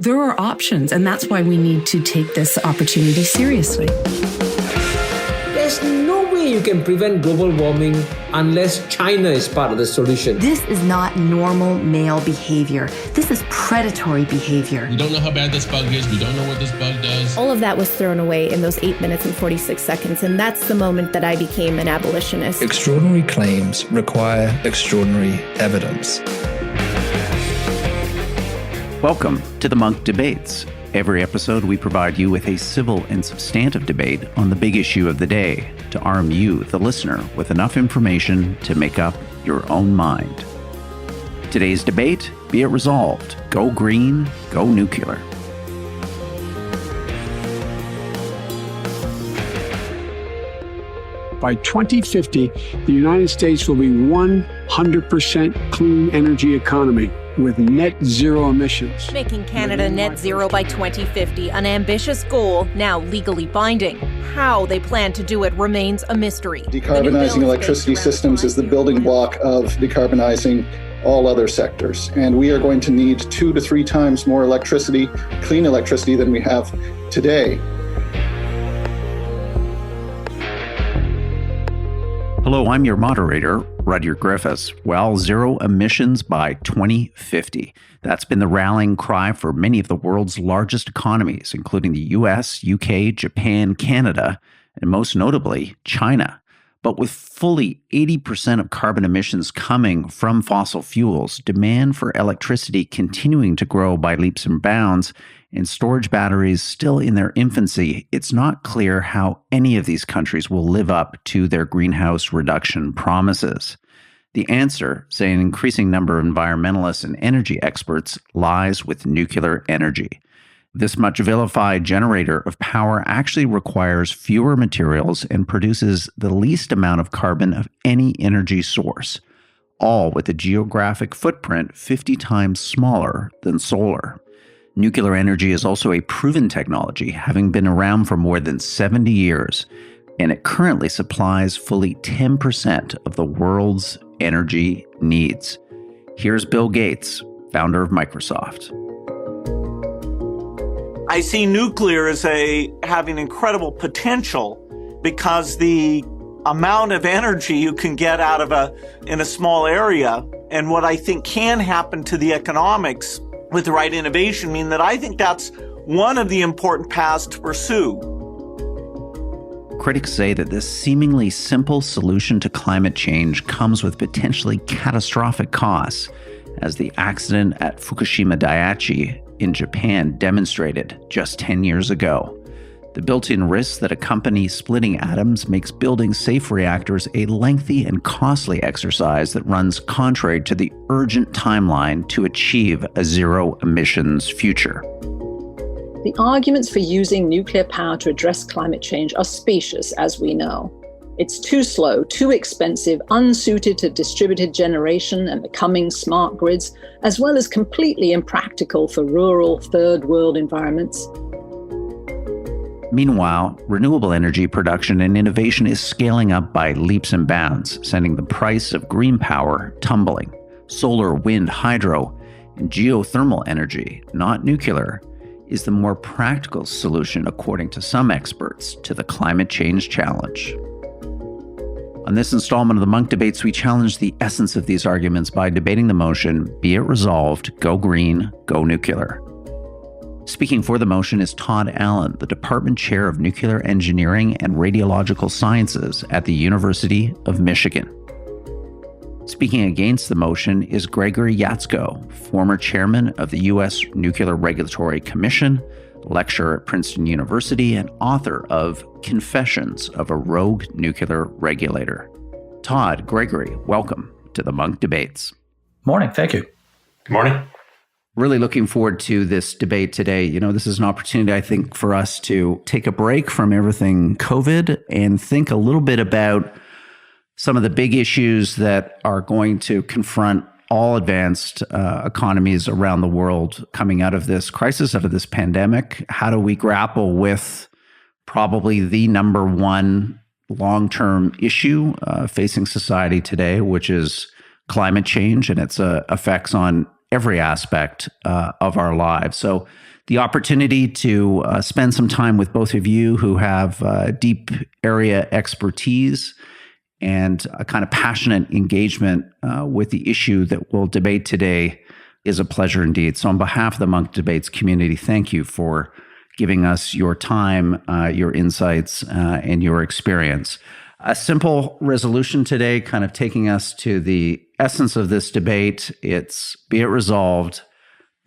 There are options, and that's why we need to take this opportunity seriously. There's no way you can prevent global warming unless China is part of the solution. This is not normal male behavior. This is predatory behavior. We don't know how bad this bug is. We don't know what this bug does. All of that was thrown away in those 8 minutes and 46 seconds, and that's the moment that I became an abolitionist. Extraordinary claims require extraordinary evidence. Welcome to the Munk Debates. Every episode, we provide you with a civil and substantive debate on the big issue of the day to arm you, the listener, with enough information to make up your own mind. Today's debate, be it resolved, go green, go nuclear. By 2050, the United States will be 100% clean energy economy with net zero emissions. Making Canada net zero by 2050, an ambitious goal now legally binding. How they plan to do it remains a mystery. Decarbonizing electricity systems is the building block of decarbonizing all other sectors. And we are going to need 2 to 3 times more electricity, clean electricity, than we have today. Hello, I'm your moderator, Rudyard Griffiths. Well, zero emissions by 2050. That's been the rallying cry for many of the world's largest economies, including the US, UK, Japan, Canada, and most notably, China. But with fully 80% of carbon emissions coming from fossil fuels, demand for electricity continuing to grow by leaps and bounds, and storage batteries still in their infancy, it's not clear how any of these countries will live up to their greenhouse reduction promises. The answer, say an increasing number of environmentalists and energy experts, lies with nuclear energy. This much vilified generator of power actually requires fewer materials and produces the least amount of carbon of any energy source, all with a geographic footprint 50 times smaller than solar. Nuclear energy is also a proven technology, having been around for more than 70 years, and it currently supplies fully 10% of the world's energy needs. Here's Bill Gates, founder of Microsoft. I see nuclear as having incredible potential because the amount of energy you can get out of in a small area, and what I think can happen to the economics with the right innovation, mean that I think that's one of the important paths to pursue. Critics say that this seemingly simple solution to climate change comes with potentially catastrophic costs, as the accident at Fukushima Daiichi in Japan demonstrated just 10 years ago. The built-in risks that accompany splitting atoms makes building safe reactors a lengthy and costly exercise that runs contrary to the urgent timeline to achieve a zero-emissions future. The arguments for using nuclear power to address climate change are specious, as we know. It's too slow, too expensive, unsuited to distributed generation and the coming smart grids, as well as completely impractical for rural third world environments. Meanwhile, renewable energy production and innovation is scaling up by leaps and bounds, sending the price of green power tumbling. Solar, wind, hydro, and geothermal energy, not nuclear, is the more practical solution, according to some experts, to the climate change challenge. On this installment of the Munk Debates, we challenge the essence of these arguments by debating the motion, be it resolved, go green, go nuclear. Speaking for the motion is Todd Allen, the Department Chair of Nuclear Engineering and Radiological Sciences at the University of Michigan. Speaking against the motion is Gregory Jaczko, former chairman of the U.S. Nuclear Regulatory Commission, lecturer at Princeton University, and author of Confessions of a Rogue Nuclear Regulator. Todd, Gregory, welcome to the Munk Debates. Morning. Thank you. Good morning. Really looking forward to this debate today. You know, this is an opportunity, I think, for us to take a break from everything COVID and think a little bit about some of the big issues that are going to confront all advanced economies around the world coming out of this crisis, out of this pandemic. How do we grapple with probably the number one long-term issue facing society today, which is climate change and its effects on every aspect of our lives. So the opportunity to spend some time with both of you who have deep area expertise and a kind of passionate engagement with the issue that we'll debate today is a pleasure indeed. So on behalf of the Munk Debates community, thank you for giving us your time, your insights, and your experience. A simple resolution today, kind of taking us to the essence of this debate. It's be it resolved,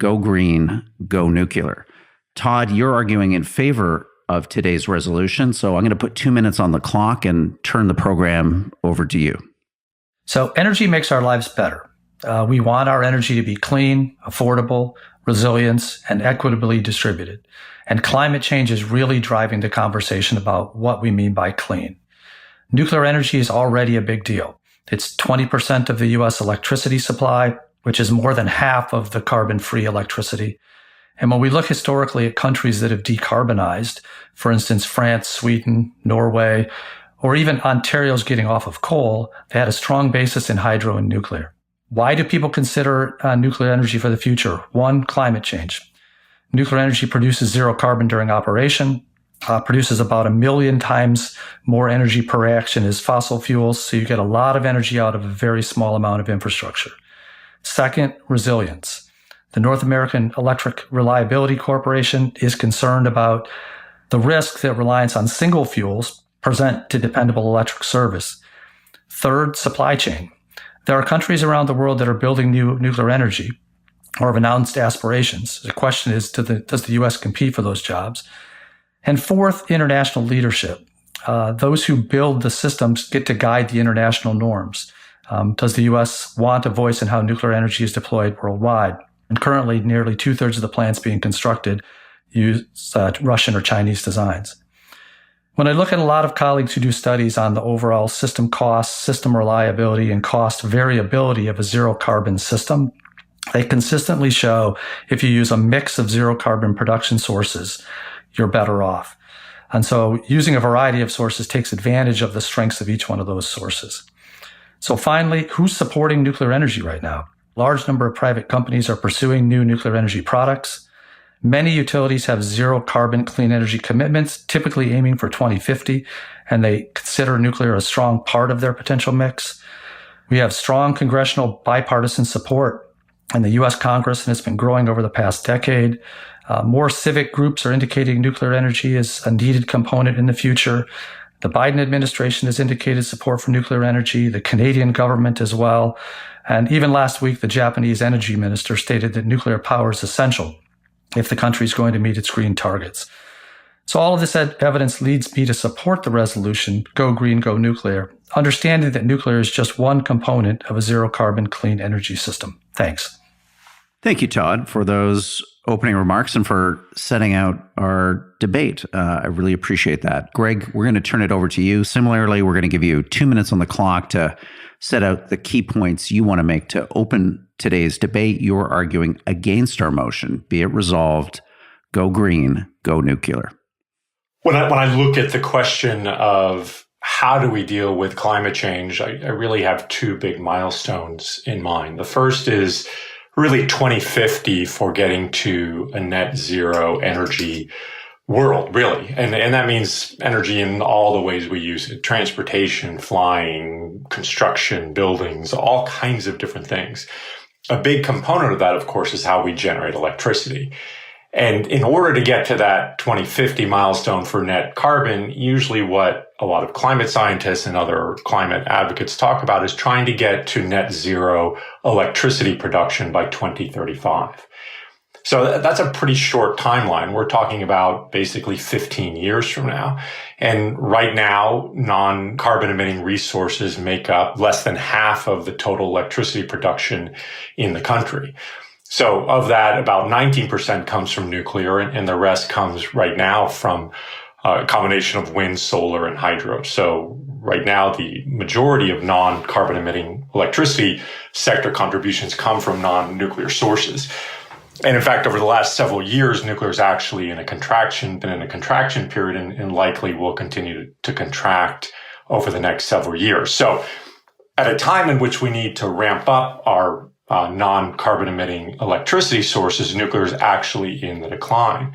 go green, go nuclear. Todd, you're arguing in favor of today's resolution, so I'm going to put 2 minutes on the clock and turn the program over to you. So energy makes our lives better. We want our energy to be clean, affordable, resilient, and equitably distributed. And climate change is really driving the conversation about what we mean by clean. Nuclear energy is already a big deal. It's 20% of the U.S. electricity supply, which is more than half of the carbon-free electricity. And when we look historically at countries that have decarbonized, for instance, France, Sweden, Norway, or even Ontario's getting off of coal, they had a strong basis in hydro and nuclear. Why do people consider nuclear energy for the future? One, climate change. Nuclear energy produces zero carbon during operation, produces about 1 million times more energy per reaction as fossil fuels, so you get a lot of energy out of a very small amount of infrastructure. Second, resilience. The North American Electric Reliability Corporation is concerned about the risk that reliance on single fuels present to dependable electric service. Third, supply chain. There are countries around the world that are building new nuclear energy or have announced aspirations. The question is, does the U.S. compete for those jobs? And fourth, international leadership. Those who build the systems get to guide the international norms. Does the U.S. want a voice in how nuclear energy is deployed worldwide? And currently, nearly 2/3 of the plants being constructed use Russian or Chinese designs. When I look at a lot of colleagues who do studies on the overall system cost, system reliability, and cost variability of a zero carbon system, they consistently show if you use a mix of zero carbon production sources, you're better off. And so using a variety of sources takes advantage of the strengths of each one of those sources. So finally, who's supporting nuclear energy right now? Large number of private companies are pursuing new nuclear energy products. Many utilities have zero carbon clean energy commitments, typically aiming for 2050, and they consider nuclear a strong part of their potential mix. We have strong congressional bipartisan support in the U.S. Congress, and it's been growing over the past decade. More civic groups are indicating nuclear energy is a needed component in the future. The Biden administration has indicated support for nuclear energy, the Canadian government as well. And even last week, the Japanese energy minister stated that nuclear power is essential if the country is going to meet its green targets. So all of this evidence leads me to support the resolution, Go Green, Go Nuclear, understanding that nuclear is just one component of a zero carbon clean energy system. Thanks. Thank you, Todd, for those opening remarks and for setting out our debate. I really appreciate that. Greg, we're going to turn it over to you. Similarly, we're going to give you 2 minutes on the clock to set out the key points you want to make to open today's debate. You're arguing against our motion, be it resolved, go green, go nuclear. When I look at the question of how do we deal with climate change, I really have two big milestones in mind. The first is really 2050 for getting to a net zero energy world, really. And that means energy in all the ways we use it: transportation, flying, construction, buildings, all kinds of different things. A big component of that, of course, is how we generate electricity. And in order to get to that 2050 milestone for net carbon, usually what a lot of climate scientists and other climate advocates talk about is trying to get to net zero electricity production by 2035. So that's a pretty short timeline. We're talking about basically 15 years from now. And right now, non-carbon emitting resources make up less than half of the total electricity production in the country. So of that, about 19% comes from nuclear, and the rest comes right now from a combination of wind, solar, and hydro. So right now, the majority of non-carbon emitting electricity sector contributions come from non-nuclear sources. And in fact, over the last several years, nuclear is actually been in a contraction period, and likely will continue to contract over the next several years. So at a time in which we need to ramp up our non-carbon emitting electricity sources, nuclear is actually in the decline.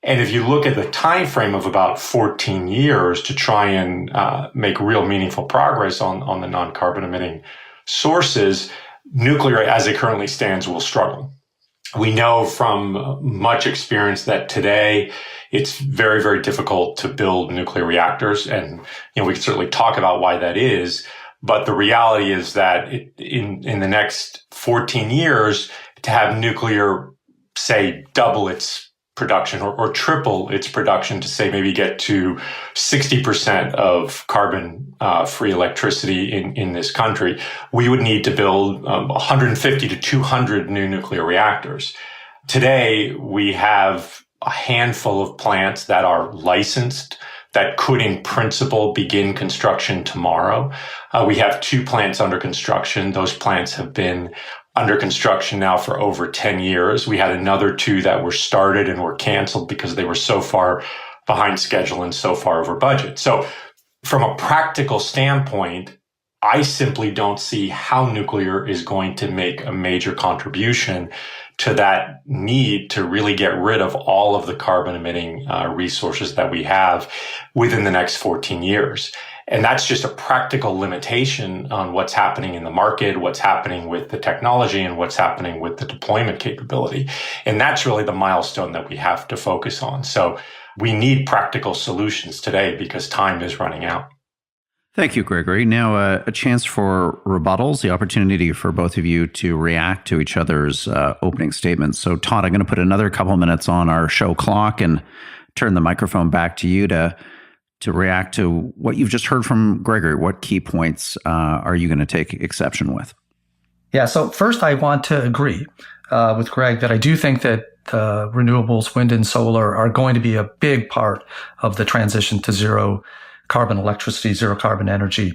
And if you look at the time frame of about 14 years to try and make real meaningful progress on the non-carbon emitting sources, nuclear as it currently stands will struggle. We know from much experience that today it's very, very difficult to build nuclear reactors. And, we can certainly talk about why that is. But the reality is that in the next 14 years, to have nuclear, say, double its production or triple its production to, say, maybe get to 60% of carbon free electricity in this country, we would need to build 150 to 200 new nuclear reactors. Today, we have a handful of plants that are licensed that could, in principle, begin construction tomorrow. We have 2 plants under construction. Those plants have been under construction now for over 10 years. We had another 2 that were started and were canceled because they were so far behind schedule and so far over budget. So from a practical standpoint, I simply don't see how nuclear is going to make a major contribution to that need to really get rid of all of the carbon emitting resources that we have within the next 14 years. And that's just a practical limitation on what's happening in the market, what's happening with the technology, and what's happening with the deployment capability. And that's really the milestone that we have to focus on. So we need practical solutions today because time is running out. Thank you, Gregory. Now, a chance for rebuttals, the opportunity for both of you to react to each other's opening statements. So, Todd, I'm going to put another couple minutes on our show clock and turn the microphone back to you to react to what you've just heard from Gregory. What key points are you going to take exception with? Yeah, so first I want to agree with Greg that I do think that renewables, wind and solar, are going to be a big part of the transition to zero carbon electricity, zero carbon energy.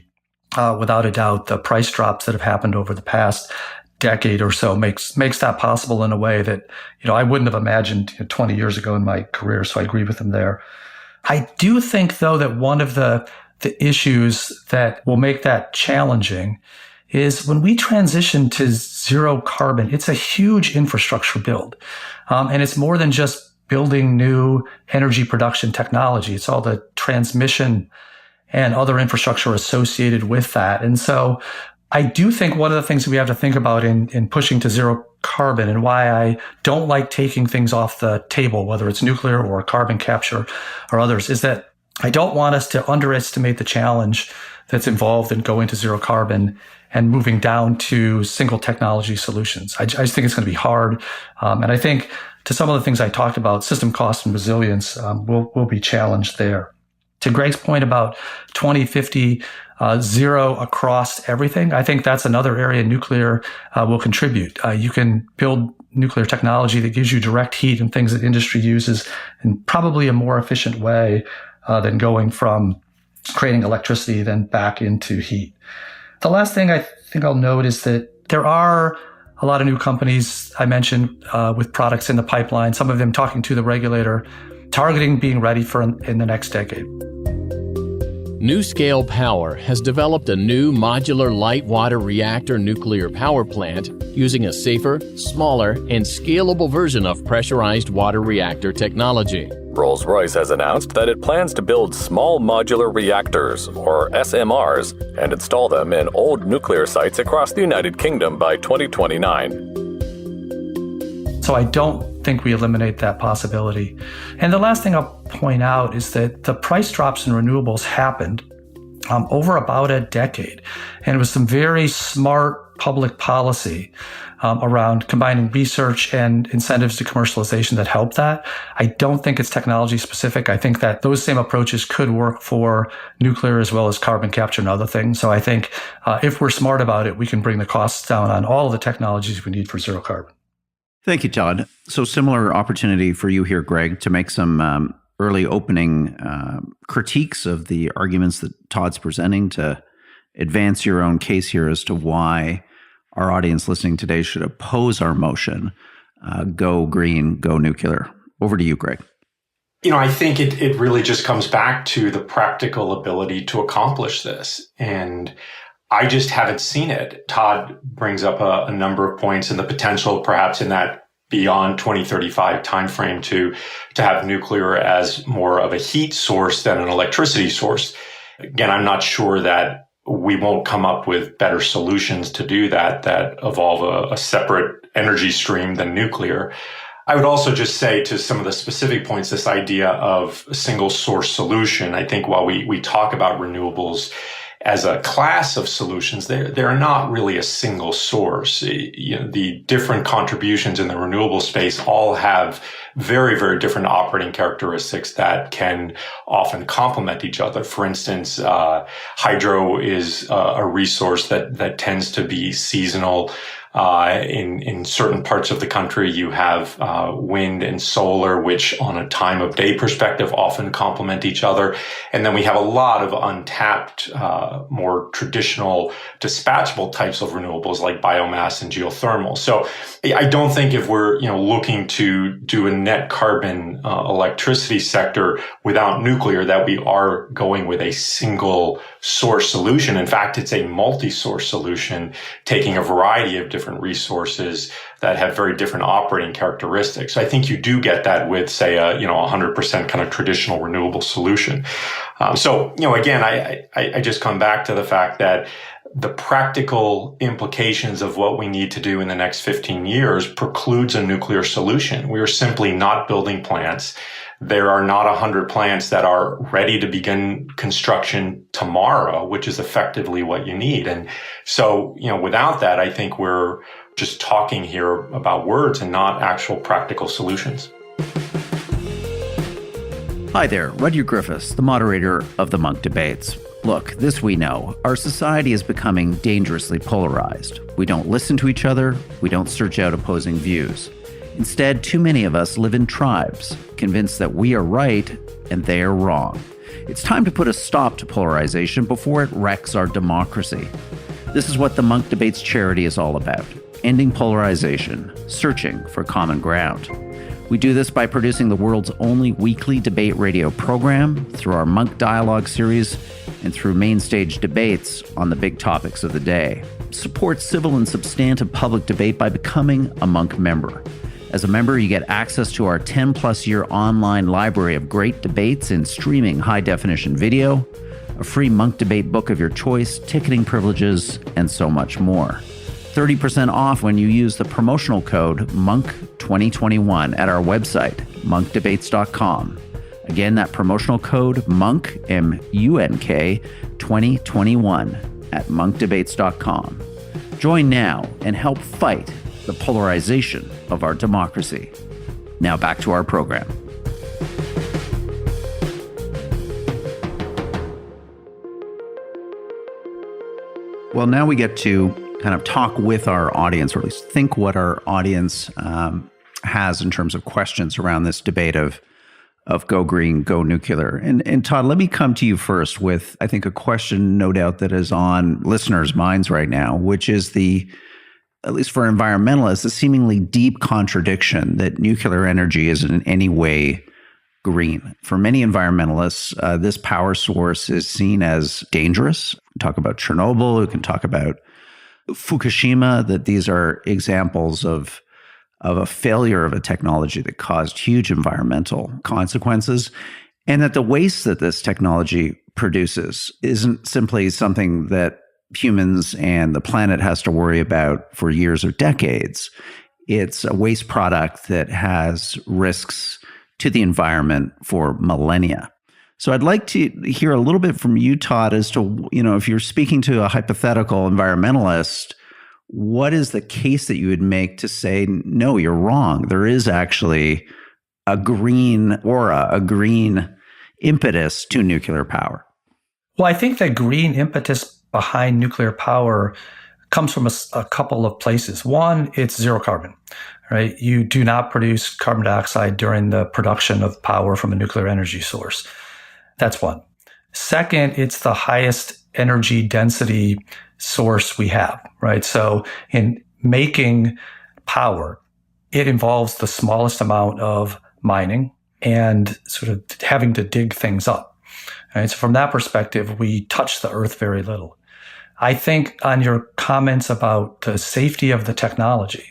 Without a doubt, the price drops that have happened over the past decade or so makes that possible in a way that, I wouldn't have imagined 20 years ago in my career. So I agree with him there. I do think, though, that one of the issues that will make that challenging is when we transition to zero carbon, it's a huge infrastructure build. And it's more than just building new energy production technology. It's all the transmission and other infrastructure associated with that. And so I do think one of the things that we have to think about in pushing to zero carbon, and why I don't like taking things off the table, whether it's nuclear or carbon capture or others, is that I don't want us to underestimate the challenge that's involved in going to zero carbon and moving down to single technology solutions. I just think it's going to be hard. And I think to some of the things I talked about, system cost and resilience will be challenged there. To Greg's point about 2050, zero across everything, I think that's another area nuclear will contribute. You can build nuclear technology that gives you direct heat and things that industry uses in probably a more efficient way than going from creating electricity then back into heat. The last thing I think I'll note is that there are a lot of new companies I mentioned with products in the pipeline, some of them talking to the regulator, targeting being ready for in the next decade. NuScale Power has developed a new modular light water reactor nuclear power plant using a safer, smaller, and scalable version of pressurized water reactor technology. Rolls-Royce has announced that it plans to build small modular reactors, or SMRs, and install them in old nuclear sites across the United Kingdom by 2029. So I don't think we eliminate that possibility. And the last thing I'll point out is that the price drops in renewables happened over about a decade. And it was some very smart public policy around combining research and incentives to commercialization that helped that. I don't think it's technology specific. I think that those same approaches could work for nuclear as well as carbon capture and other things. So I think if we're smart about it, we can bring the costs down on all of the technologies we need for zero carbon. Thank you, Todd. So similar opportunity for you here, Greg, to make some early opening critiques of the arguments that Todd's presenting, to advance your own case here as to why our audience listening today should oppose our motion, go green, go nuclear. Over to you, Greg. I think it really just comes back to the practical ability to accomplish this. And I just haven't seen it. Todd brings up a number of points and the potential perhaps in that beyond 2035 timeframe to have nuclear as more of a heat source than an electricity source. Again, I'm not sure that we won't come up with better solutions to do that evolve a separate energy stream than nuclear. I would also just say to some of the specific points, this idea of a single source solution, I think while we talk about renewables as a class of solutions, they're not really a single source. The different contributions in the renewable space all have very, very different operating characteristics that can often complement each other. For instance, hydro is a resource that tends to be seasonal. In certain parts of the country, you have wind and solar, which on a time of day perspective often complement each other. And then we have a lot of untapped, more traditional dispatchable types of renewables like biomass and geothermal. So I don't think if we're looking to do a net carbon electricity sector without nuclear that we are going with a single source solution. In fact, it's a multi-source solution taking a variety of different resources that have very different operating characteristics. So I think you do get that with, say, a 100% kind of traditional renewable solution. Again, I just come back to the fact that the practical implications of what we need to do in the next 15 years precludes a nuclear solution. We are simply not building plants. There are not 100 plants that are ready to begin construction tomorrow, which is effectively what you need. And so, without that, I think we're just talking here about words and not actual practical solutions. Hi there, Rudyard Griffiths, the moderator of the Munk Debates. Look, this we know. Our society is becoming dangerously polarized. We don't listen to each other. We don't search out opposing views. Instead, too many of us live in tribes, convinced that we are right and they are wrong. It's time to put a stop to polarization before it wrecks our democracy. This is what the Munk Debates charity is all about, ending polarization, searching for common ground. We do this by producing the world's only weekly debate radio program, through our Munk Dialogue series, and through main stage debates on the big topics of the day. Support civil and substantive public debate by becoming a Munk member. As a member, you get access to our 10-plus year online library of great debates in streaming high-definition video, a free Munk Debate book of your choice, ticketing privileges, and so much more. 30% off when you use the promotional code MONK2021 at our website, monkdebates.com. Again, that promotional code MONK, M-U-N-K, 2021 at monkdebates.com. Join now and help fight the polarization of our democracy. Now back to our program. Well, now we get to kind of talk with our audience, or at least think what our audience has in terms of questions around this debate of go green, go nuclear. And Todd, let me come to you first with, I think, a question, no doubt, that is on listeners' minds right now, which is at least for environmentalists, the seemingly deep contradiction that nuclear energy isn't in any way green. For many environmentalists, this power source is seen as dangerous. We can talk about Chernobyl, we can talk about Fukushima, that these are examples of a failure of a technology that caused huge environmental consequences, and that the waste that this technology produces isn't simply something that humans and the planet has to worry about for years or decades. It's a waste product that has risks to the environment for millennia. So I'd like to hear a little bit from you, Todd, as to, if you're speaking to a hypothetical environmentalist, what is the case that you would make to say, no, you're wrong? There is actually a green aura, a green impetus to nuclear power. Well, I think the green impetus behind nuclear power comes from a couple of places. One, it's zero carbon, right? You do not produce carbon dioxide during the production of power from a nuclear energy source. That's one. Second, it's the highest energy density source we have, right? So in making power, it involves the smallest amount of mining and sort of having to dig things up, right? So from that perspective, we touch the earth very little. I think on your comments about the safety of the technology,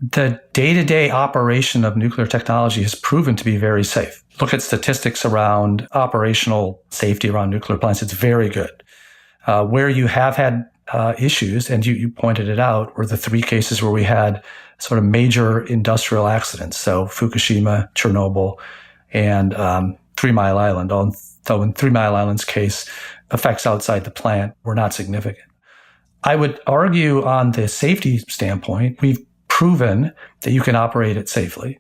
the day-to-day operation of nuclear technology has proven to be very safe. Look at statistics around operational safety around nuclear plants. It's very good. Where you have had issues, and you pointed it out, were the 3 cases where we had sort of major industrial accidents. So Fukushima, Chernobyl, and 3 Mile Island. Although in 3 Mile Island's case, effects outside the plant were not significant. I would argue on the safety standpoint, we've proven that you can operate it safely,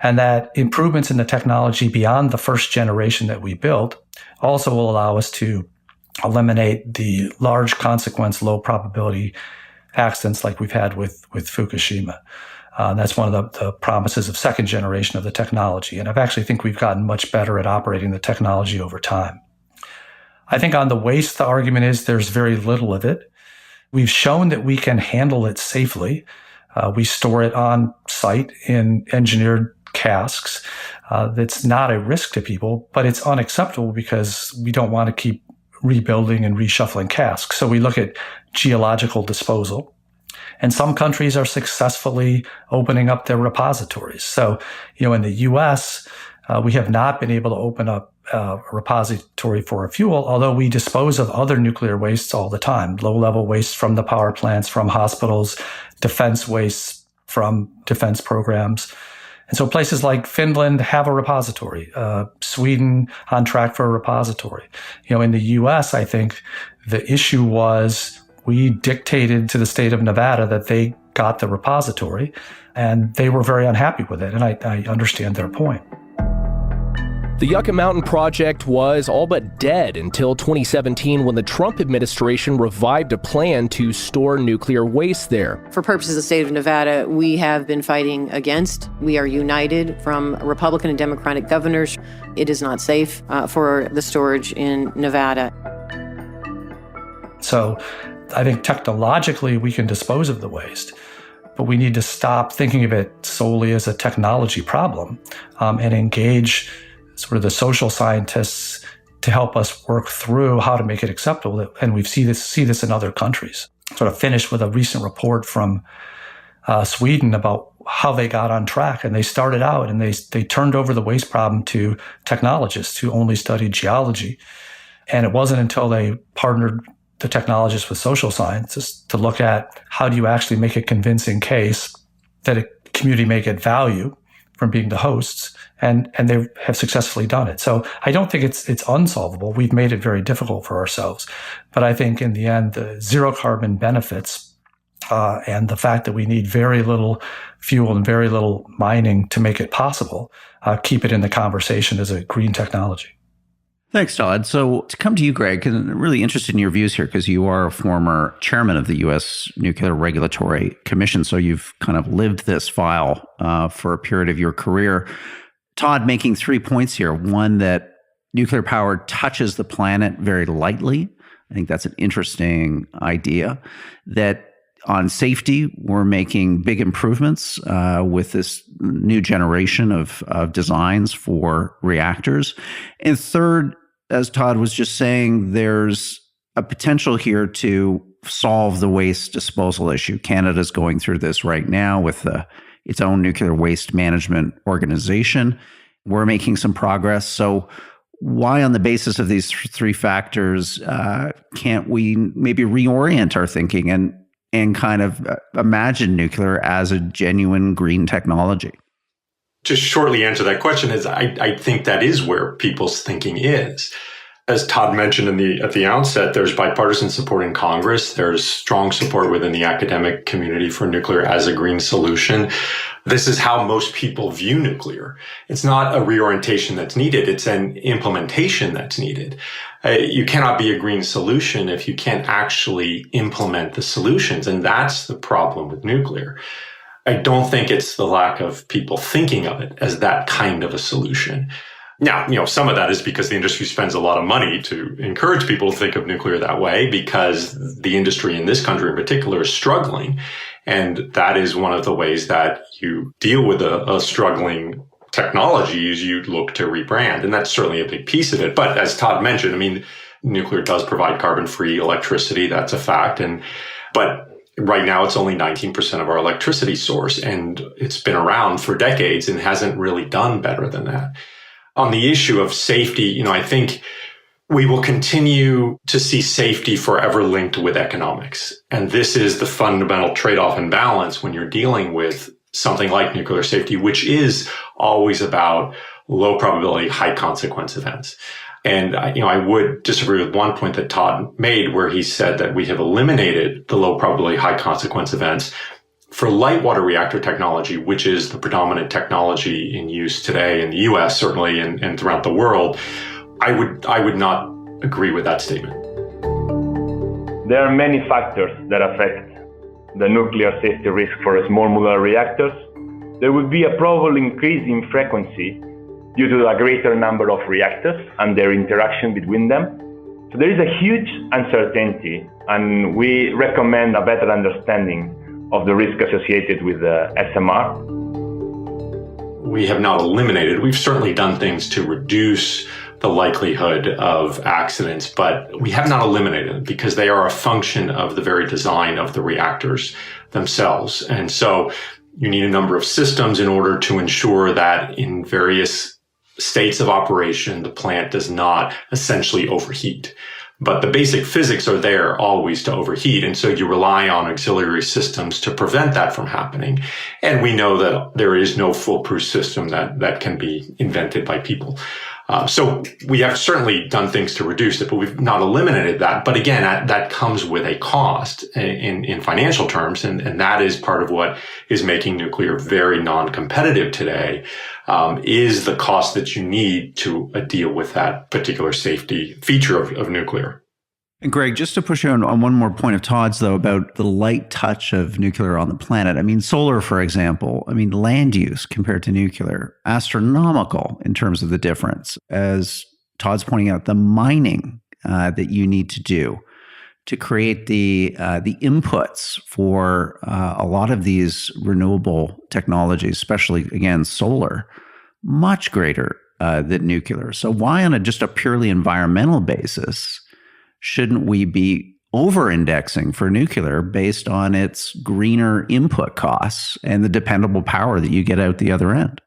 and that improvements in the technology beyond the first generation that we built also will allow us to eliminate the large consequence, low probability accidents like we've had with Fukushima. That's one of the promises of second generation of the technology. And I actually think we've gotten much better at operating the technology over time. I think on the waste, the argument is there's very little of it. We've shown that we can handle it safely. We store it on site in engineered casks. That's not a risk to people, but it's unacceptable because we don't want to keep rebuilding and reshuffling casks. So we look at geological disposal. And some countries are successfully opening up their repositories. So, in the U.S., we have not been able to open up a repository for a fuel, although we dispose of other nuclear wastes all the time. Low-level waste from the power plants, from hospitals, defense wastes from defense programs. And so places like Finland have a repository, Sweden on track for a repository. In the U.S., I think the issue was we dictated to the state of Nevada that they got the repository, and they were very unhappy with it. And I understand their point. The Yucca Mountain project was all but dead until 2017 when the Trump administration revived a plan to store nuclear waste there. For purposes of the state of Nevada, we have been fighting against. We are united from Republican and Democratic governors. It is not safe for the storage in Nevada. So I think technologically we can dispose of the waste, but we need to stop thinking of it solely as a technology problem and engage sort of the social scientists to help us work through how to make it acceptable. And we see this in other countries. Sort of finished with a recent report from Sweden about how they got on track. And they started out and they turned over the waste problem to technologists who only studied geology. And it wasn't until they partnered the technologists with social scientists to look at how do you actually make a convincing case that a community may get value from being the hosts, and they have successfully done it. So I don't think it's unsolvable. We've made it very difficult for ourselves. But I think in the end, the zero carbon benefits and the fact that we need very little fuel and very little mining to make it possible, keep it in the conversation as a green technology. Thanks, Todd. So to come to you, Greg, and I'm really interested in your views here because you are a former chairman of the U.S. Nuclear Regulatory Commission, so you've kind of lived this file for a period of your career. Todd making 3 points here. One, that nuclear power touches the planet very lightly. I think that's an interesting idea. That on safety, we're making big improvements with this new generation of designs for reactors. And third, as Todd was just saying, there's a potential here to solve the waste disposal issue. Canada's going through this right now with its own nuclear waste management organization. We're making some progress. So why, on the basis of these 3 factors, can't we maybe reorient our thinking and kind of imagine nuclear as a genuine green technology? To shortly answer that question is I think that is where people's thinking is. As Todd mentioned at the outset, there's bipartisan support in Congress. There's strong support within the academic community for nuclear as a green solution. This is how most people view nuclear. It's not a reorientation that's needed. It's an implementation that's needed. You cannot be a green solution if you can't actually implement the solutions. And that's the problem with nuclear. I don't think it's the lack of people thinking of it as that kind of a solution. Now, some of that is because the industry spends a lot of money to encourage people to think of nuclear that way, because the industry in this country in particular is struggling. And that is one of the ways that you deal with a struggling technology is you look to rebrand. And that's certainly a big piece of it. But as Todd mentioned, nuclear does provide carbon-free electricity. That's a fact. But right now it's only 19% of our electricity source, and it's been around for decades and hasn't really done better than that. On the issue of safety, I think we will continue to see safety forever linked with economics. And this is the fundamental trade-off and balance when you're dealing with something like nuclear safety, which is always about low probability, high consequence events. And, I would disagree with one point that Todd made where he said that we have eliminated the low probability, high consequence events. For light water reactor technology, which is the predominant technology in use today in the US, certainly, and throughout the world, I would not agree with that statement. There are many factors that affect the nuclear safety risk for small modular reactors. There will be a probable increase in frequency due to a greater number of reactors and their interaction between them. So there is a huge uncertainty, and we recommend a better understanding of the risk associated with the SMR. We have not eliminated. We've certainly done things to reduce the likelihood of accidents, but we have not eliminated them because they are a function of the very design of the reactors themselves. And so you need a number of systems in order to ensure that in various states of operation, the plant does not essentially overheat. But the basic physics are there always to overheat. And so you rely on auxiliary systems to prevent that from happening. And we know that there is no foolproof system that can be invented by people. So we have certainly done things to reduce it, but we've not eliminated that. But again, that comes with a cost in financial terms. And that is part of what is making nuclear very non-competitive today, is the cost that you need to deal with that particular safety feature of nuclear. And Greg, just to push on one more point of Todd's, though, about the light touch of nuclear on the planet. I mean, solar, for example, land use compared to nuclear, astronomical in terms of the difference. As Todd's pointing out, the mining that you need to do to create the inputs for a lot of these renewable technologies, especially, again, solar, much greater than nuclear. So why on just a purely environmental basis shouldn't we be over-indexing for nuclear based on its greener input costs and the dependable power that you get out the other end?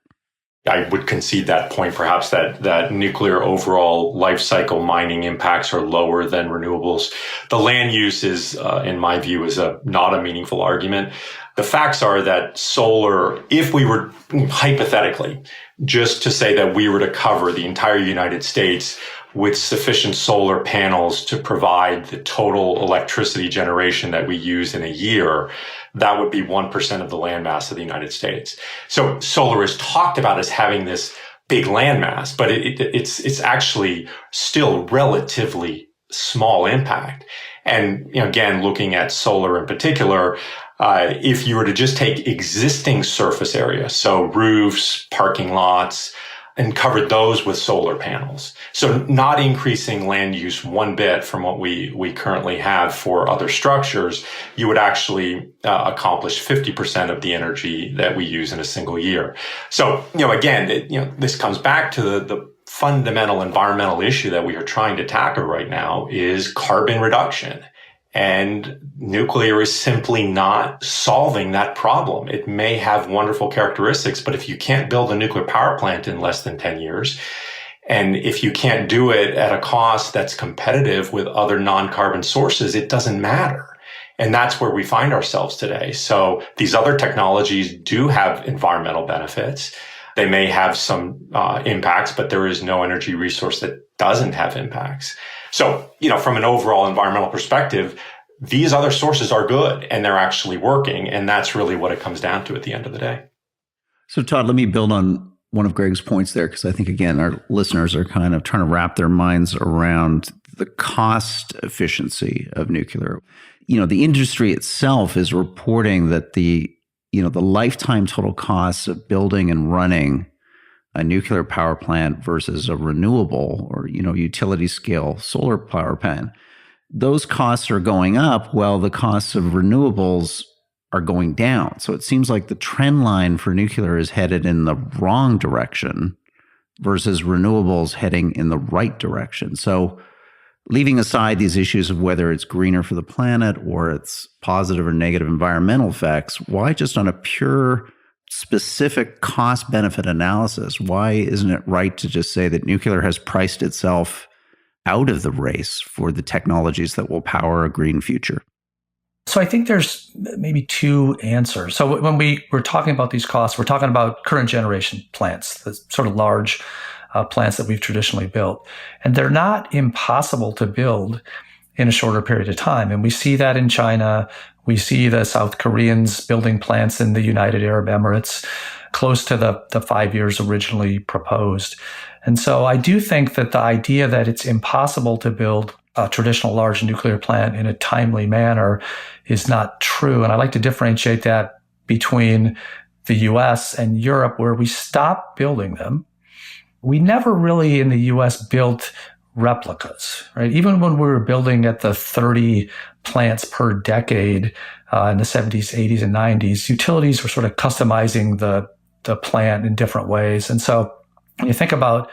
I would concede that point, perhaps, that nuclear overall life cycle mining impacts are lower than renewables. The land use is, in my view, is not a meaningful argument. The facts are that solar, if we were hypothetically, just to say that we were to cover the entire United States with sufficient solar panels to provide the total electricity generation that we use in a year, that would be 1% of the landmass of the United States. So solar is talked about as having this big landmass, but it's actually still relatively small impact. And again, looking at solar in particular, if you were to just take existing surface area, so roofs, parking lots, and cover those with solar panels. So not increasing land use one bit from what we currently have for other structures, you would actually accomplish 50% of the energy that we use in a single year. So, again, this comes back to the fundamental environmental issue that we are trying to tackle right now is carbon reduction. And nuclear is simply not solving that problem. It may have wonderful characteristics, but if you can't build a nuclear power plant in less than 10 years, and if you can't do it at a cost that's competitive with other non-carbon sources, it doesn't matter. And that's where we find ourselves today. So these other technologies do have environmental benefits. They may have some impacts, but there is no energy resource that doesn't have impacts. So, from an overall environmental perspective, these other sources are good and they're actually working. And that's really what it comes down to at the end of the day. So, Todd, let me build on one of Greg's points there, because I think, again, our listeners are kind of trying to wrap their minds around the cost efficiency of nuclear. The industry itself is reporting that the lifetime total costs of building and running a nuclear power plant versus a renewable or, utility scale solar power plant, those costs are going up while the costs of renewables are going down. So it seems like the trend line for nuclear is headed in the wrong direction versus renewables heading in the right direction. So leaving aside these issues of whether it's greener for the planet or its positive or negative environmental effects, why just on a pure specific cost-benefit analysis, why isn't it right to just say that nuclear has priced itself out of the race for the technologies that will power a green future? So I think there's maybe two answers. So when we're talking about these costs, we're talking about current generation plants, the sort of large plants that we've traditionally built. And they're not impossible to build in a shorter period of time. And we see that in China. We see the South Koreans building plants in the United Arab Emirates close to the 5 years originally proposed. And so I do think that the idea that it's impossible to build a traditional large nuclear plant in a timely manner is not true. And I like to differentiate that between the US and Europe, where we stopped building them. We never really in the US built replicas, right? Even when we were building at the 30 plants per decade in the 70s, 80s, and 90s, utilities were sort of customizing the plant in different ways. And so when you think about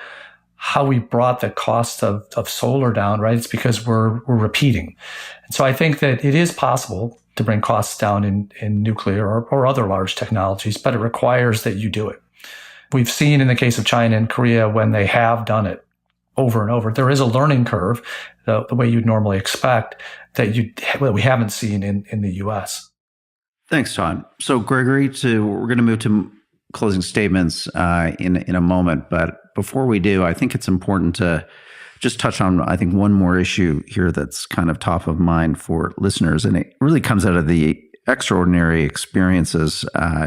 how we brought the cost of solar down, right? It's because we're repeating. And so I think that it is possible to bring costs down in nuclear or other large technologies, but it requires that you do it. We've seen in the case of China and Korea, when they have done it over and over, there is a learning curve, the way you'd normally expect, that we haven't seen in the US. Thanks, Todd. So Gregory, we're going to move to closing statements in a moment. But before we do, I think it's important to just touch on, I think, one more issue here that's kind of top of mind for listeners. And it really comes out of the extraordinary experiences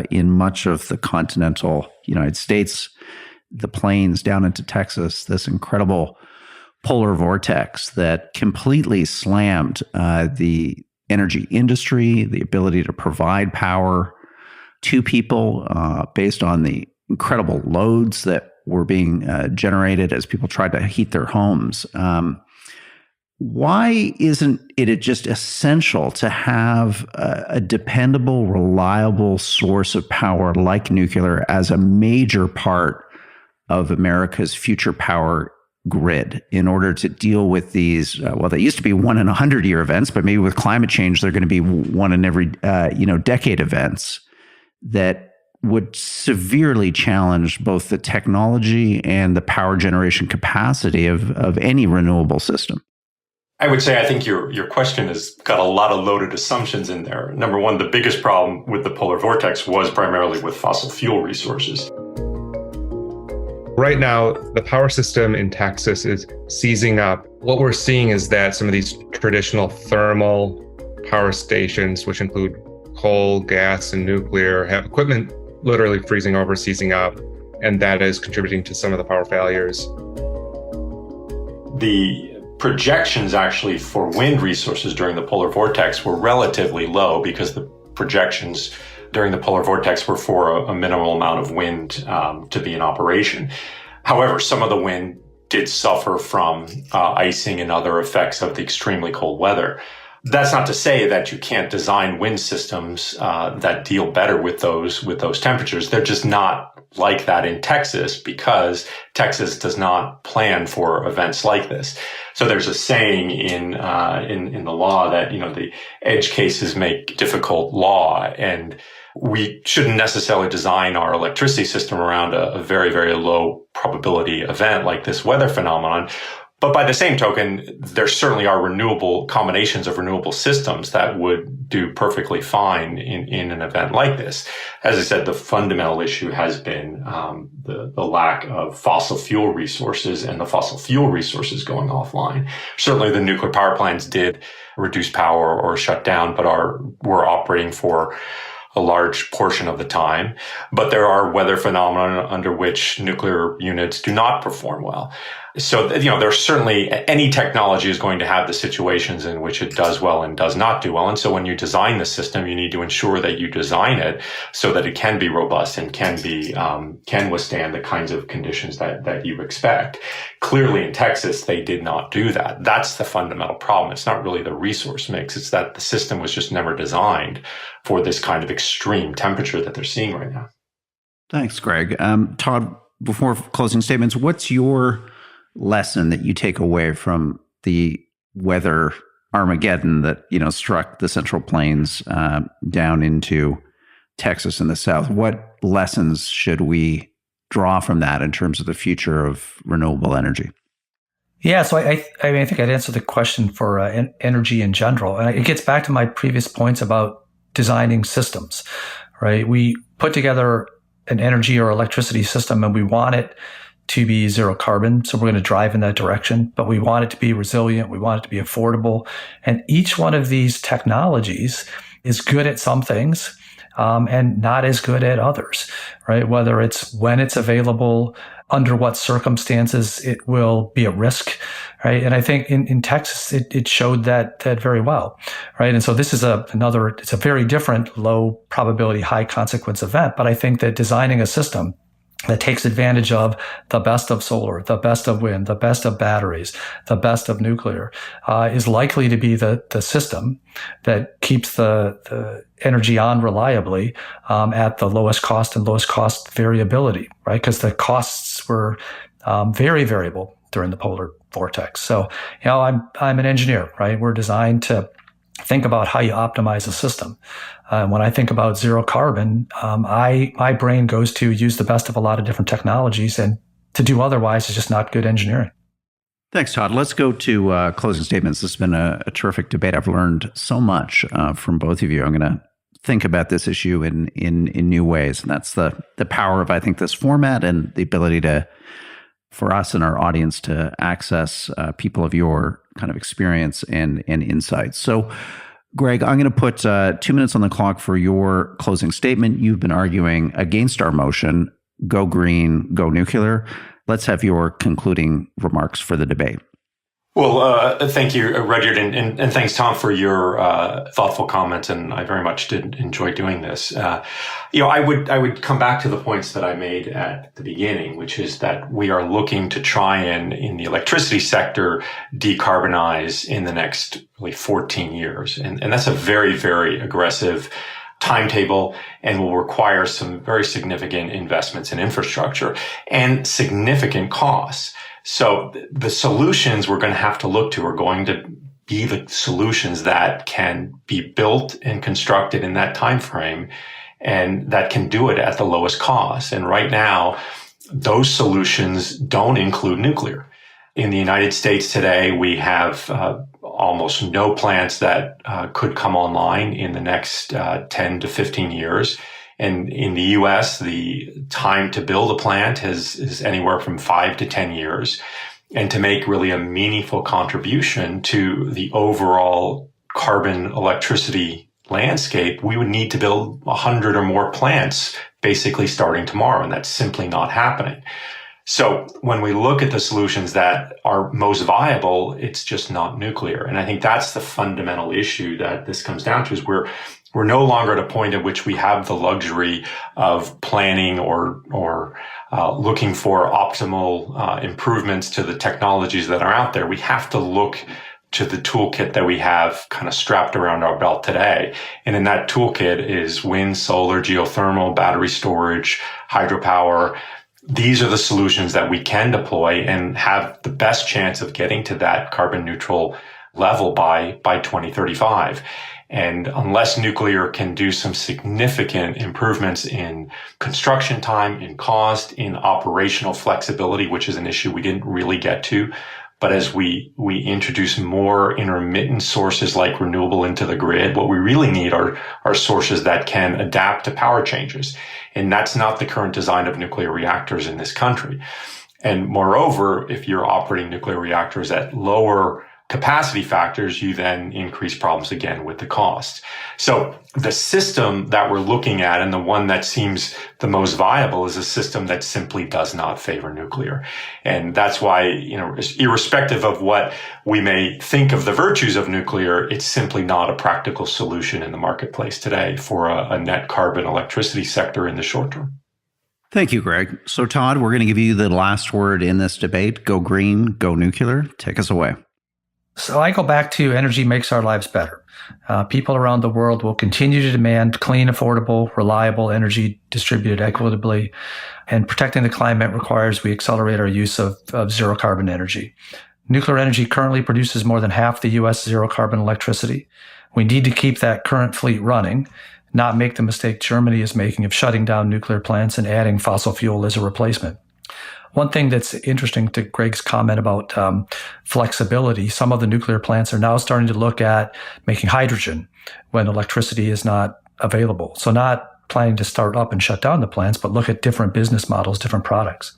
in much of the continental United States, the plains down into Texas, this incredible polar vortex that completely slammed the energy industry, the ability to provide power to people based on the incredible loads that were being generated as people tried to heat their homes. Why isn't it just essential to have a dependable, reliable source of power like nuclear as a major part of America's future power grid in order to deal with these, they used to be 1 in 100-year events, but maybe with climate change, they're going to be 1 in every decade events that would severely challenge both the technology and the power generation capacity of any renewable system? I would say I think your question has got a lot of loaded assumptions in there. Number one, the biggest problem with the polar vortex was primarily with fossil fuel resources. Right now, the power system in Texas is seizing up. What we're seeing is that some of these traditional thermal power stations, which include coal, gas, and nuclear, have equipment literally freezing over, seizing up, and that is contributing to some of the power failures. The projections actually for wind resources during the polar vortex were relatively low because the projections during the polar vortex were for a minimal amount of wind to be in operation. However, some of the wind did suffer from icing and other effects of the extremely cold weather. That's not to say that you can't design wind systems that deal better with those temperatures. They're just not like that in Texas because Texas does not plan for events like this. So there's a saying in the law that the edge cases make difficult law, and we shouldn't necessarily design our electricity system around a very, very low probability event like this weather phenomenon. But by the same token, there certainly are combinations of renewable systems that would do perfectly fine in an event like this. As I said, the fundamental issue has been the lack of fossil fuel resources and the fossil fuel resources going offline. Certainly the nuclear power plants did reduce power or shut down, but were operating for a large portion of the time. But there are weather phenomena under which nuclear units do not perform well. So, there's certainly any technology is going to have the situations in which it does well and does not do well. And so when you design the system, you need to ensure that you design it so that it can be robust and can withstand the kinds of conditions that you expect. Clearly in Texas, they did not do that. That's the fundamental problem. It's not really the resource mix. It's that the system was just never designed for this kind of extreme temperature that they're seeing right now. Thanks, Greg. Todd, before closing statements, what's your lesson that you take away from the weather Armageddon that, struck the Central Plains down into Texas in the South. What lessons should we draw from that in terms of the future of renewable energy? Yeah, so I think I'd answer the question for energy in general. And it gets back to my previous points about designing systems, right? We put together an energy or electricity system and we want it to be zero carbon. So we're going to drive in that direction, but we want it to be resilient. We want it to be affordable. And each one of these technologies is good at some things and not as good at others, right? Whether it's when it's available, under what circumstances it will be at risk, right? And I think in Texas, it showed that very well, right? And so this is it's a very different low probability, high consequence event. But I think that designing a system that takes advantage of the best of solar, the best of wind, the best of batteries, the best of nuclear, is likely to be the system that keeps the energy on reliably at the lowest cost and lowest cost variability, right? Because the costs were very variable during the polar vortex. So, I'm an engineer, right? We're designed to think about how you optimize a system. When I think about zero carbon, my brain goes to use the best of a lot of different technologies, and to do otherwise is just not good engineering. Thanks, Todd. Let's go to closing statements. This has been a terrific debate. I've learned so much from both of you. I'm going to think about this issue in new ways, and that's the power of, I think, this format and the ability for us and our audience to access people of your kind of experience and insights. So, Greg, I'm going to put 2 minutes on the clock for your closing statement. You've been arguing against our motion, go green, go nuclear. Let's have your concluding remarks for the debate. Well, thank you, Rudyard, and thanks, Tom, for your thoughtful comments. And I very much did enjoy doing this. I would come back to the points that I made at the beginning, which is that we are looking to try and, in the electricity sector, decarbonize in the next really 14 years. And that's a very, very aggressive timetable and will require some very significant investments in infrastructure and significant costs. So the solutions we're going to have to look to are going to be the solutions that can be built and constructed in that time frame and that can do it at the lowest cost. And right now, those solutions don't include nuclear. In the United States today, we have almost no plants that could come online in the next 10 to 15 years. And in the U.S., the time to build a plant is anywhere from 5 to 10 years. And to make really a meaningful contribution to the overall carbon electricity landscape, we would need to build 100 or more plants basically starting tomorrow. And that's simply not happening. So when we look at the solutions that are most viable, it's just not nuclear. And I think that's the fundamental issue that this comes down to, is we're no longer at a point at which we have the luxury of planning or looking for optimal improvements to the technologies that are out there. We have to look to the toolkit that we have kind of strapped around our belt today. And in that toolkit is wind, solar, geothermal, battery storage, hydropower. These are the solutions that we can deploy and have the best chance of getting to that carbon neutral level by 2035. And unless nuclear can do some significant improvements in construction time, in cost, in operational flexibility, which is an issue we didn't really get to, but as we introduce more intermittent sources like renewable into the grid, what we really need are sources that can adapt to power changes. And that's not the current design of nuclear reactors in this country. And moreover, if you're operating nuclear reactors at lower capacity factors, you then increase problems again with the cost. So the system that we're looking at, and the one that seems the most viable, is a system that simply does not favor nuclear. And that's why, irrespective of what we may think of the virtues of nuclear, it's simply not a practical solution in the marketplace today for a net carbon electricity sector in the short term. Thank you, Greg. So Todd, we're going to give you the last word in this debate. Go green, go nuclear. Take us away. So I go back to energy makes our lives better. People around the world will continue to demand clean, affordable, reliable energy distributed equitably, and protecting the climate requires we accelerate our use of zero carbon energy. Nuclear energy currently produces more than half the U.S. zero-carbon electricity. We need to keep that current fleet running, not make the mistake Germany is making of shutting down nuclear plants and adding fossil fuel as a replacement. One thing that's interesting to Greg's comment about flexibility, some of the nuclear plants are now starting to look at making hydrogen when electricity is not available. So not planning to start up and shut down the plants, but look at different business models, different products.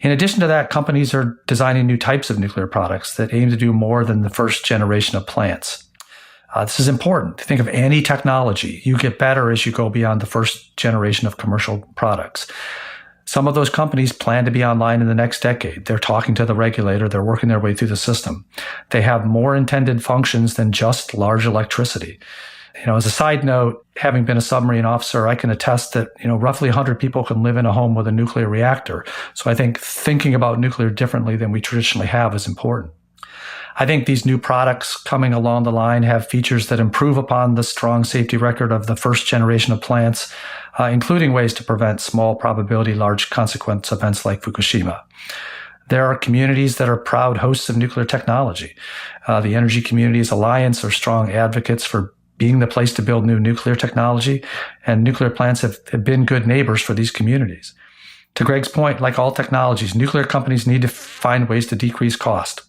In addition to that, companies are designing new types of nuclear products that aim to do more than the first generation of plants. This is important. Think of any technology. You get better as you go beyond the first generation of commercial products. Some of those companies plan to be online in the next decade. They're talking to the regulator. They're working their way through the system. They have more intended functions than just large electricity. As a side note, having been a submarine officer, I can attest that, roughly 100 people can live in a home with a nuclear reactor. So I think thinking about nuclear differently than we traditionally have is important. I think these new products coming along the line have features that improve upon the strong safety record of the first generation of plants, including ways to prevent small probability, large consequence events like Fukushima. There are communities that are proud hosts of nuclear technology. The Energy Communities Alliance are strong advocates for being the place to build new nuclear technology, and nuclear plants have been good neighbors for these communities. To Greg's point, like all technologies, nuclear companies need to find ways to decrease cost.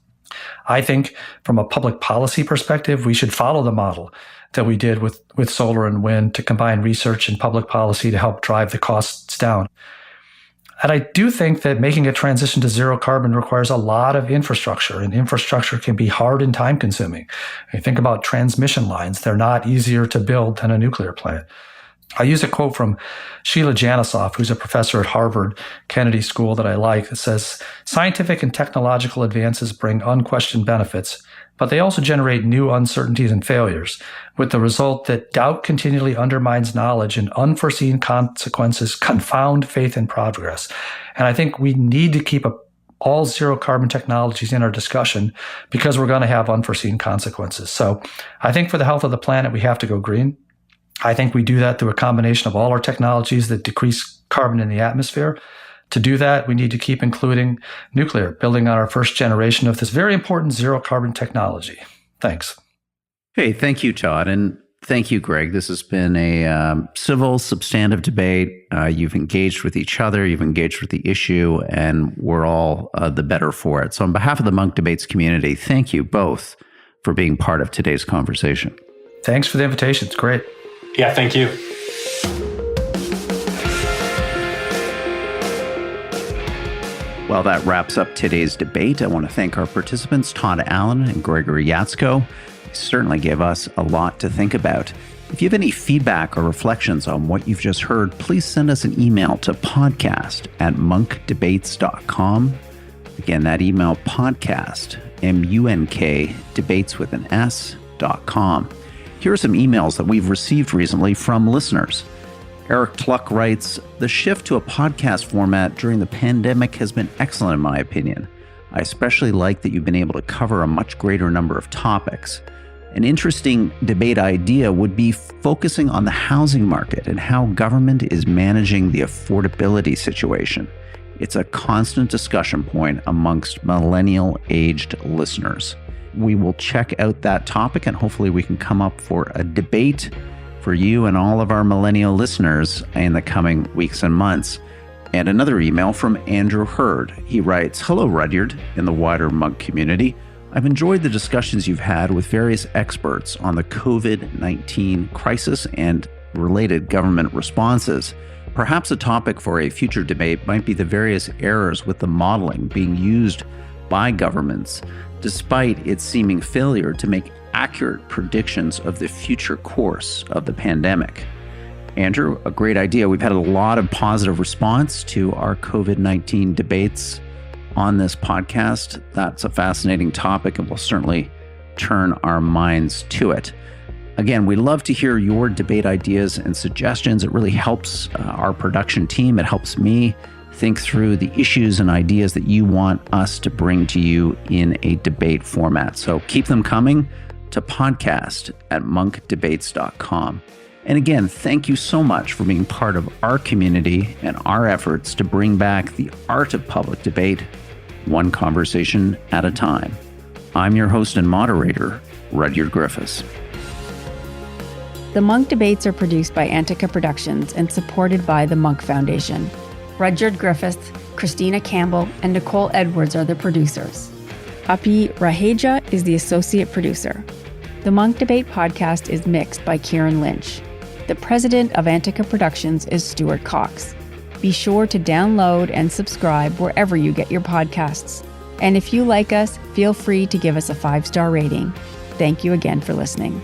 I think from a public policy perspective, we should follow the model that we did with solar and wind to combine research and public policy to help drive the costs down. And I do think that making a transition to zero carbon requires a lot of infrastructure, and infrastructure can be hard and time consuming. You think about transmission lines. They're not easier to build than a nuclear plant. I use a quote from Sheila Janisoff, who's a professor at Harvard Kennedy School that I like, that says, "Scientific and technological advances bring unquestioned benefits, but they also generate new uncertainties and failures, with the result that doubt continually undermines knowledge and unforeseen consequences confound faith and progress." And I think we need to keep all zero carbon technologies in our discussion because we're going to have unforeseen consequences. So I think for the health of the planet, we have to go green. I think we do that through a combination of all our technologies that decrease carbon in the atmosphere. To do that, we need to keep including nuclear, building on our first generation of this very important zero carbon technology. Thanks. Hey, thank you, Todd. And thank you, Greg. This has been a civil, substantive debate. You've engaged with each other. You've engaged with the issue, and we're all the better for it. So on behalf of the Munk Debates community, thank you both for being part of today's conversation. Thanks for the invitation. It's great. Yeah, thank you. Well, that wraps up today's debate. I want to thank our participants, Todd Allen and Gregory Jaczko. They certainly gave us a lot to think about. If you have any feedback or reflections on what you've just heard, please send us an email to podcast@munkdebates.com. Again, that email, podcast, MUNK, debates with an S.com. Here are some emails that we've received recently from listeners. Eric Tluck writes, "The shift to a podcast format during the pandemic has been excellent in my opinion. I especially like that you've been able to cover a much greater number of topics. An interesting debate idea would be focusing on the housing market and how government is managing the affordability situation. It's a constant discussion point amongst millennial-aged listeners. We will check out that topic and hopefully we can come up for a debate for you and all of our millennial listeners in the coming weeks and months." And another email from Andrew Hurd. He writes, "Hello, Rudyard and the wider Munk community. I've enjoyed the discussions you've had with various experts on the COVID-19 crisis and related government responses. Perhaps a topic for a future debate might be the various errors with the modeling being used by governments, despite its seeming failure to make accurate predictions of the future course of the pandemic." Andrew, a great idea. We've had a lot of positive response to our COVID-19 debates on this podcast. That's a fascinating topic, and we'll certainly turn our minds to it. Again, we love to hear your debate ideas and suggestions. It really helps our production team. It helps me think through the issues and ideas that you want us to bring to you in a debate format. So keep them coming to podcast@munkdebates.com. And again, thank you so much for being part of our community and our efforts to bring back the art of public debate one conversation at a time. I'm your host and moderator, Rudyard Griffiths. The Munk debates are produced by Antica Productions and supported by the Munk Foundation. Rudyard Griffiths, Christina Campbell, and Nicole Edwards are the producers. Api Raheja is the associate producer. The Munk Debate podcast is mixed by Kieran Lynch. The president of Antica Productions is Stuart Cox. Be sure to download and subscribe wherever you get your podcasts. And if you like us, feel free to give us a 5-star rating. Thank you again for listening.